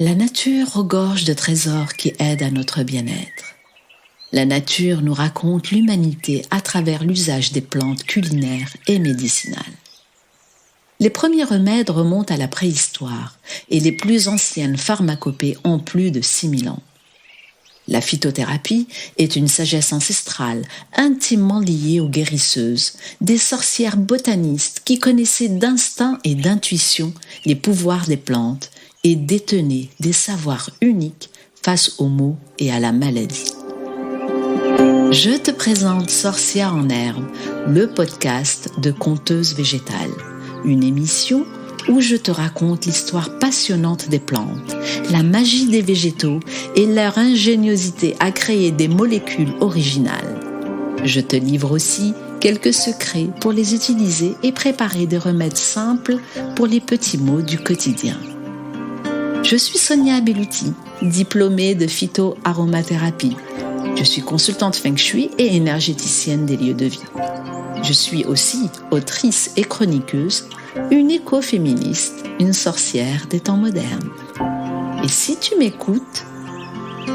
La nature regorge de trésors qui aident à notre bien-être. La nature nous raconte l'humanité à travers l'usage des plantes culinaires et médicinales. Les premiers remèdes remontent à la préhistoire et les plus anciennes pharmacopées ont plus de 6000 ans. La phytothérapie est une sagesse ancestrale intimement liée aux guérisseuses, des sorcières botanistes qui connaissaient d'instinct et d'intuition les pouvoirs des plantes et détenaient des savoirs uniques face aux maux et à la maladie. Je te présente Sorcière en herbe, le podcast de Conteuse végétale, une émission où je te raconte l'histoire passionnante des plantes, la magie des végétaux et leur ingéniosité à créer des molécules originales. Je te livre aussi quelques secrets pour les utiliser et préparer des remèdes simples pour les petits maux du quotidien. Je suis Sonia Belluti, diplômée de phytoaromathérapie. Je suis consultante Feng Shui et énergéticienne des lieux de vie. Je suis aussi autrice et chroniqueuse, une écoféministe, une sorcière des temps modernes. Et si tu m'écoutes,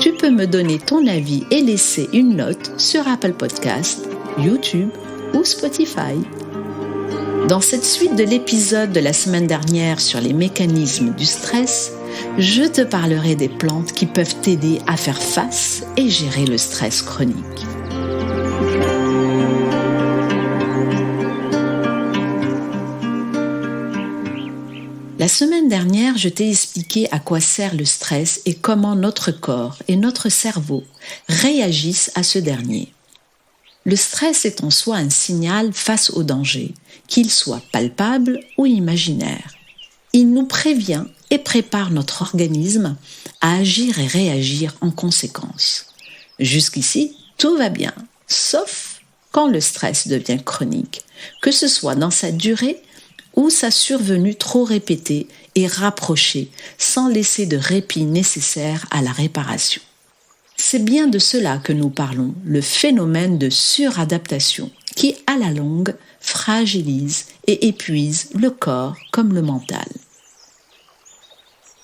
tu peux me donner ton avis et laisser une note sur Apple Podcasts, YouTube ou Spotify. Dans cette suite de l'épisode de la semaine dernière sur les mécanismes du stress, je te parlerai des plantes qui peuvent t'aider à faire face et gérer le stress chronique. La semaine dernière, je t'ai expliqué à quoi sert le stress et comment notre corps et notre cerveau réagissent à ce dernier. Le stress est en soi un signal face au danger, qu'il soit palpable ou imaginaire. Il nous prévient et prépare notre organisme à agir et réagir en conséquence. Jusqu'ici, tout va bien, sauf quand le stress devient chronique, que ce soit dans sa durée ou sa survenue trop répétée et rapprochée, sans laisser de répit nécessaire à la réparation. C'est bien de cela que nous parlons, le phénomène de suradaptation, qui, à la longue, fragilise et épuise le corps comme le mental.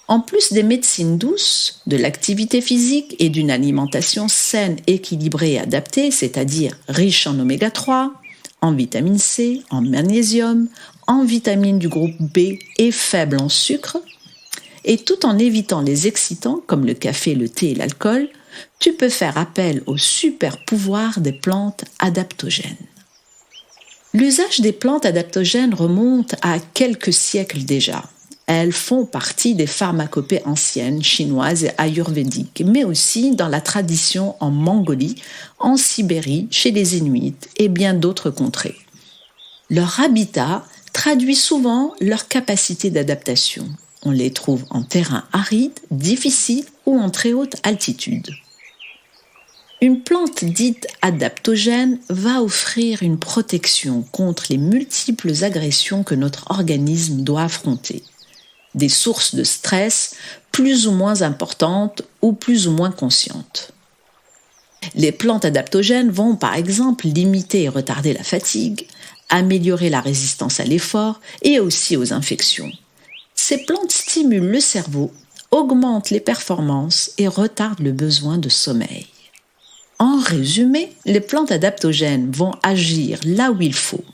En plus des médecines douces, de l'activité physique et d'une alimentation saine, équilibrée et adaptée, c'est-à-dire riche en oméga 3, en vitamine C, en magnésium, en vitamines du groupe B et faible en sucre, et tout en évitant les excitants comme le café, le thé et l'alcool, tu peux faire appel au super pouvoir des plantes adaptogènes. L'usage des plantes adaptogènes remonte à quelques siècles déjà. Elles font partie des pharmacopées anciennes, chinoises et ayurvédiques, mais aussi dans la tradition en Mongolie, en Sibérie, chez les Inuits et bien d'autres contrées. Leur habitat traduit souvent leur capacité d'adaptation. On les trouve en terrain aride, difficile ou en très haute altitude. Une plante dite adaptogène va offrir une protection contre les multiples agressions que notre organisme doit affronter. Des sources de stress plus ou moins importantes ou plus ou moins conscientes. Les plantes adaptogènes vont par exemple limiter et retarder la fatigue, améliorer la résistance à l'effort et aussi aux infections. Ces plantes stimulent le cerveau, augmentent les performances et retardent le besoin de sommeil. En résumé, les plantes adaptogènes vont agir là où il faut.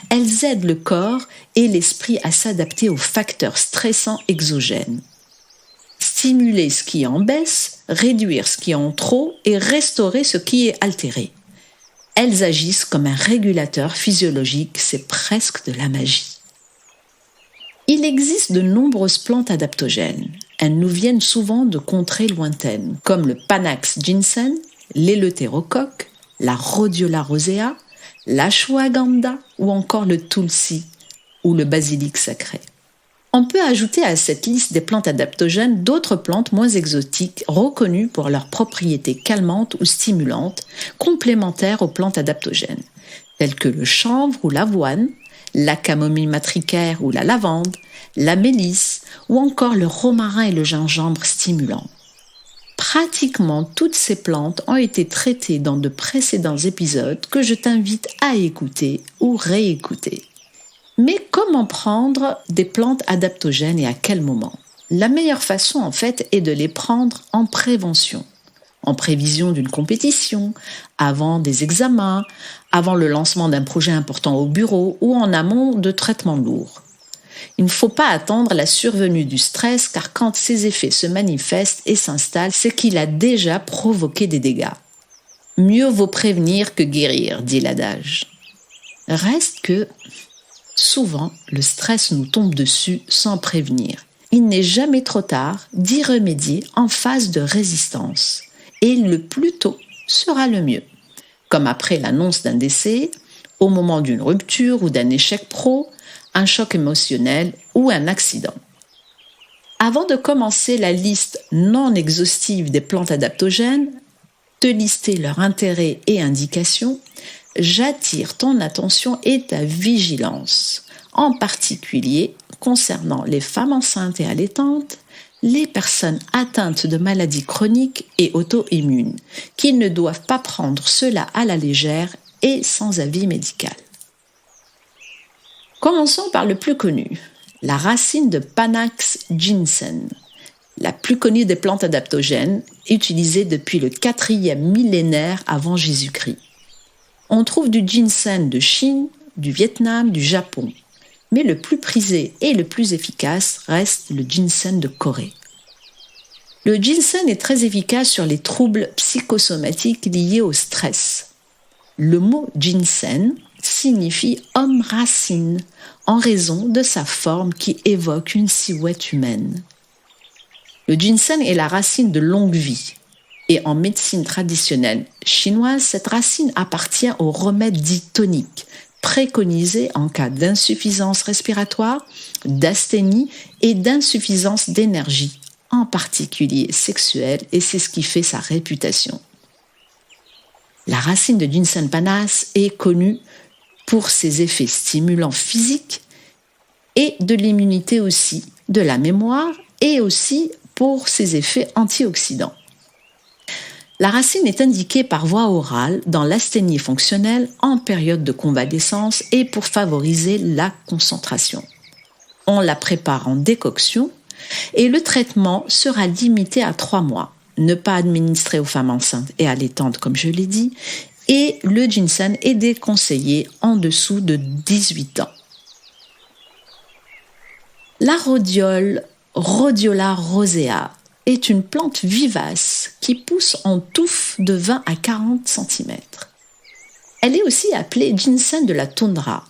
Elles aident le corps et l'esprit à s'adapter aux facteurs stressants exogènes. Stimuler ce qui est en baisse, réduire ce qui est en trop et restaurer ce qui est altéré. Elles agissent comme un régulateur physiologique, c'est presque de la magie. Il existe de nombreuses plantes adaptogènes. Elles nous viennent souvent de contrées lointaines, comme le Panax ginseng, l'éleutérocoque, la Rhodiola rosea, l'ashwagandha ou encore le tulsi ou le basilic sacré. On peut ajouter à cette liste des plantes adaptogènes d'autres plantes moins exotiques reconnues pour leurs propriétés calmantes ou stimulantes, complémentaires aux plantes adaptogènes, telles que le chanvre ou l'avoine, la camomille matricaire ou la lavande, la mélisse ou encore le romarin et le gingembre stimulants. Pratiquement toutes ces plantes ont été traitées dans de précédents épisodes que je t'invite à écouter ou réécouter. Mais comment prendre des plantes adaptogènes et à quel moment ? La meilleure façon, en fait, est de les prendre en prévention, en prévision d'une compétition, avant des examens, avant le lancement d'un projet important au bureau ou en amont de traitements lourds. Il ne faut pas attendre la survenue du stress car quand ces effets se manifestent et s'installent, c'est qu'il a déjà provoqué des dégâts. Mieux vaut prévenir que guérir, dit l'adage. Reste que, souvent, le stress nous tombe dessus sans prévenir. Il n'est jamais trop tard d'y remédier en phase de résistance. Et le plus tôt sera le mieux. Comme après l'annonce d'un décès, au moment d'une rupture ou d'un échec pro, un choc émotionnel ou un accident. Avant de commencer la liste non exhaustive des plantes adaptogènes, de lister leurs intérêts et indications, j'attire ton attention et ta vigilance, en particulier concernant les femmes enceintes et allaitantes, les personnes atteintes de maladies chroniques et auto-immunes, qui ne doivent pas prendre cela à la légère et sans avis médical. Commençons par le plus connu, la racine de Panax ginseng, la plus connue des plantes adaptogènes, utilisée depuis le 4e millénaire avant Jésus-Christ. On trouve du ginseng de Chine, du Vietnam, du Japon, mais le plus prisé et le plus efficace reste le ginseng de Corée. Le ginseng est très efficace sur les troubles psychosomatiques liés au stress. Le mot ginseng signifie homme racine en raison de sa forme qui évoque une silhouette humaine. Le ginseng est la racine de longue vie et en médecine traditionnelle chinoise, cette racine appartient aux remèdes dits toniques, préconisés en cas d'insuffisance respiratoire, d'asthénie et d'insuffisance d'énergie, en particulier sexuelle, et c'est ce qui fait sa réputation. La racine de ginseng panax est connue pour ses effets stimulants physiques et de l'immunité aussi, de la mémoire et aussi pour ses effets antioxydants. La racine est indiquée par voie orale dans l'asthénie fonctionnelle en période de convalescence et pour favoriser la concentration. On la prépare en décoction et le traitement sera limité à 3 mois. Ne pas administrer aux femmes enceintes et allaitantes comme je l'ai dit, et le ginseng est déconseillé en dessous de 18 ans. La rhodiole, Rhodiola rosea, est une plante vivace qui pousse en touffes de 20 à 40 cm. Elle est aussi appelée ginseng de la toundra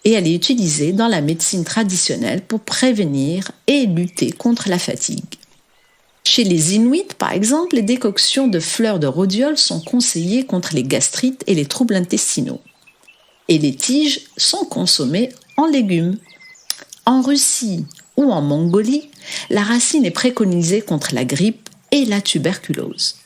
et elle est utilisée dans la médecine traditionnelle pour prévenir et lutter contre la fatigue. Chez les Inuits, par exemple, les décoctions de fleurs de rhodiole sont conseillées contre les gastrites et les troubles intestinaux. Et les tiges sont consommées en légumes. En Russie ou en Mongolie, la racine est préconisée contre la grippe et la tuberculose.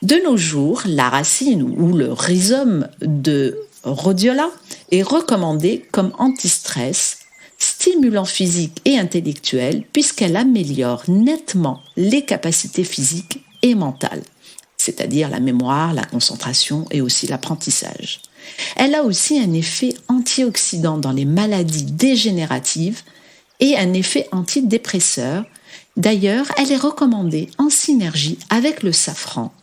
De nos jours, la racine ou le rhizome de rhodiola est recommandé comme anti-stress, stimulant physique et intellectuel puisqu'elle améliore nettement les capacités physiques et mentales, c'est-à-dire la mémoire, la concentration et aussi l'apprentissage. Elle a aussi un effet antioxydant dans les maladies dégénératives et un effet antidépresseur. D'ailleurs, elle est recommandée en synergie avec le safran.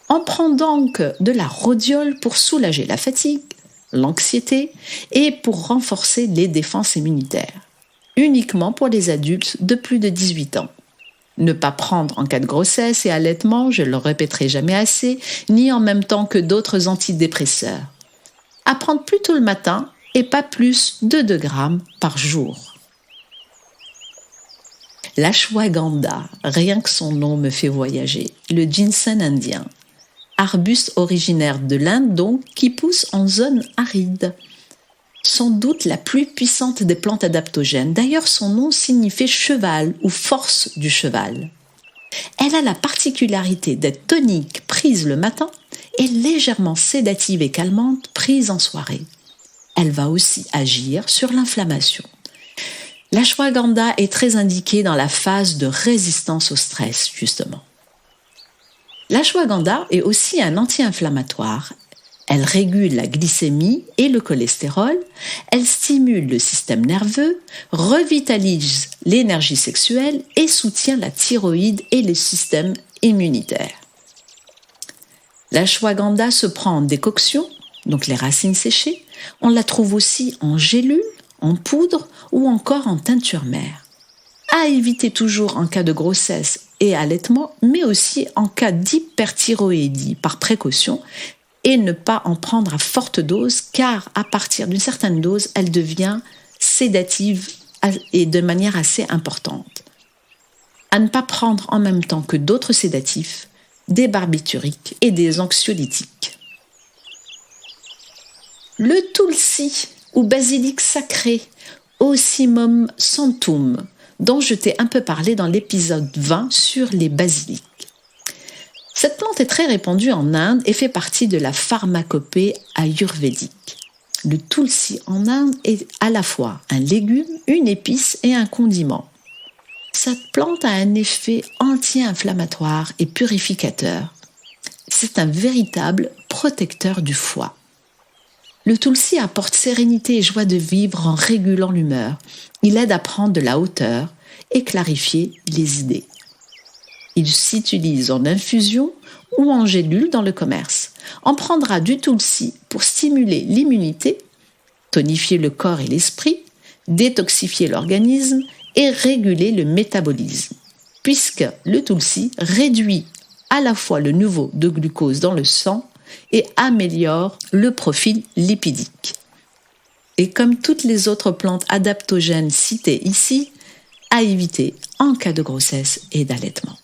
On prend donc de la rhodiole pour soulager la fatigue, l'anxiété et pour renforcer les défenses immunitaires, uniquement pour les adultes de plus de 18 ans. Ne pas prendre en cas de grossesse et allaitement, je ne le répéterai jamais assez, ni en même temps que d'autres antidépresseurs. À prendre plutôt le matin et pas plus de 2 grammes par jour. L'ashwagandha, rien que son nom me fait voyager, le ginseng indien. Arbuste originaire de l'Inde donc, qui pousse en zone aride. Sans doute la plus puissante des plantes adaptogènes. D'ailleurs, son nom signifie cheval ou force du cheval. Elle a la particularité d'être tonique prise le matin et légèrement sédative et calmante prise en soirée. Elle va aussi agir sur l'inflammation. L'ashwagandha est très indiquée dans la phase de résistance au stress, justement. L'ashwagandha est aussi un anti-inflammatoire. Elle régule la glycémie et le cholestérol, elle stimule le système nerveux, revitalise l'énergie sexuelle et soutient la thyroïde et le système immunitaire. L'ashwagandha se prend en décoction, donc les racines séchées. On la trouve aussi en gélule, en poudre ou encore en teinture mère. À éviter toujours en cas de grossesse et allaitement, mais aussi en cas d'hyperthyroïdie par précaution, et ne pas en prendre à forte dose, car à partir d'une certaine dose, elle devient sédative et de manière assez importante. À ne pas prendre en même temps que d'autres sédatifs, des barbituriques et des anxiolytiques. Le tulsi ou basilic sacré, Ocimum sanctum, dont je t'ai un peu parlé dans l'épisode 20 sur les basilics. Cette plante est très répandue en Inde et fait partie de la pharmacopée ayurvédique. Le tulsi en Inde est à la fois un légume, une épice et un condiment. Cette plante a un effet anti-inflammatoire et purificateur. C'est un véritable protecteur du foie. Le tulsi apporte sérénité et joie de vivre en régulant l'humeur. Il aide à prendre de la hauteur et clarifier les idées. Il s'utilise en infusion ou en gélule dans le commerce. On prendra du tulsi pour stimuler l'immunité, tonifier le corps et l'esprit, détoxifier l'organisme et réguler le métabolisme, puisque le tulsi réduit à la fois le niveau de glucose dans le sang et améliore le profil lipidique. Et comme toutes les autres plantes adaptogènes citées ici, à éviter en cas de grossesse et d'allaitement.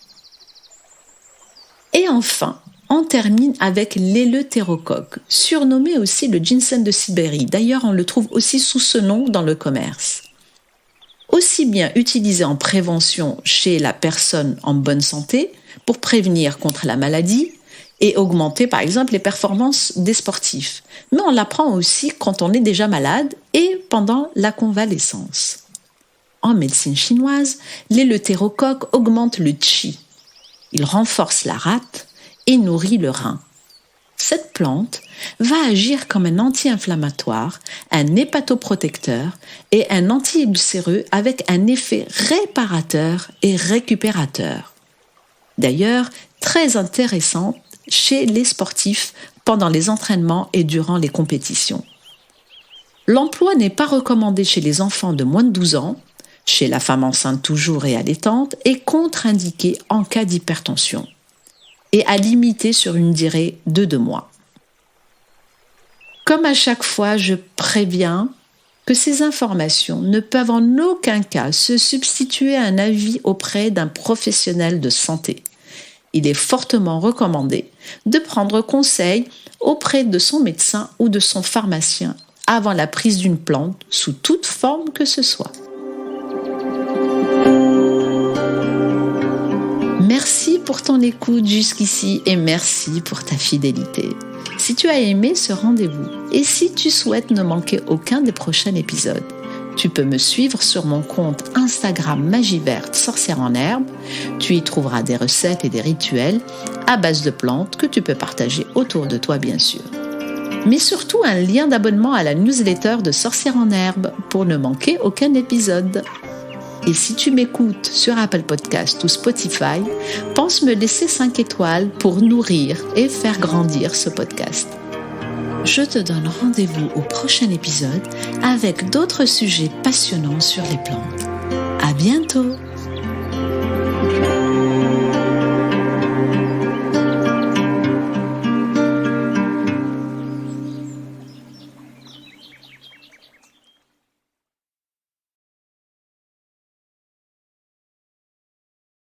Et enfin, on termine avec l'éleutérocoque, surnommé aussi le ginseng de Sibérie. D'ailleurs, on le trouve aussi sous ce nom dans le commerce. Aussi bien utilisé en prévention chez la personne en bonne santé pour prévenir contre la maladie et augmenter par exemple les performances des sportifs. Mais on l'apprend aussi quand on est déjà malade et pendant la convalescence. En médecine chinoise, l'éleutérocoque augmente le qi. Il renforce la rate et nourrit le rein. Cette plante va agir comme un anti-inflammatoire, un hépatoprotecteur et un anti-ulcéreux avec un effet réparateur et récupérateur. D'ailleurs, très intéressante chez les sportifs pendant les entraînements et durant les compétitions. L'emploi n'est pas recommandé chez les enfants de moins de 12 ans, chez la femme enceinte toujours et allaitante, et contre-indiqué en cas d'hypertension, et à limiter sur une durée de 2 mois. Comme à chaque fois, je préviens que ces informations ne peuvent en aucun cas se substituer à un avis auprès d'un professionnel de santé. Il est fortement recommandé de prendre conseil auprès de son médecin ou de son pharmacien avant la prise d'une plante sous toute forme que ce soit. Merci pour ton écoute jusqu'ici et merci pour ta fidélité. Si tu as aimé ce rendez-vous et si tu souhaites ne manquer aucun des prochains épisodes, tu peux me suivre sur mon compte Instagram Magie Verte Sorcière en Herbe. Tu y trouveras des recettes et des rituels à base de plantes que tu peux partager autour de toi bien sûr. Mais surtout un lien d'abonnement à la newsletter de Sorcière en Herbe pour ne manquer aucun épisode. Et si tu m'écoutes sur Apple Podcast ou Spotify, pense me laisser 5 étoiles pour nourrir et faire grandir ce podcast. Je te donne rendez-vous au prochain épisode avec d'autres sujets passionnants sur les plantes. À bientôt!